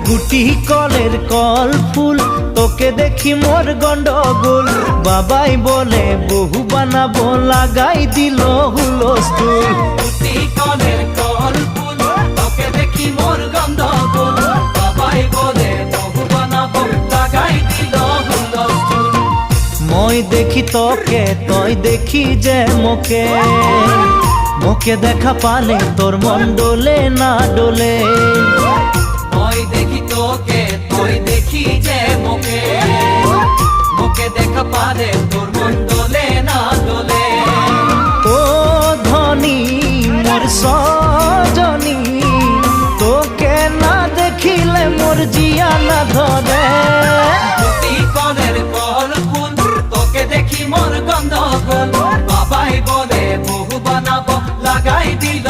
গুটি কলের কল ফুল, তোকে দেখি মোর গন্ডগোল। বাবাই বলে বহু বানাবো, লাগাই দিল হুলস্থুল। গুটি কলের কল ফুল, তোকে দেখি মোর গন্ডগোল। বাবাই বলে বহু বানাবো, লাগাই দিল হুলস্থুল। মই দেখি তোকে, তই দেখি যে মোকে, মোকে দেখা পালে তোর মন ডোলে না ডোলে। মই দেখি তোকে, তুই দেখি যে মোকে, মোকে দেখা পারে তোর মন দোলে না দোলে। ও ধনী মোর সজনী, তোকে না দেখিলে মোর জিয়া না ধরে। গুটি কলের কল ফুল, তোকে দেখি মোর গন্ডগোল। বাবাই বলে বহু বানাবো, লাগাই দিল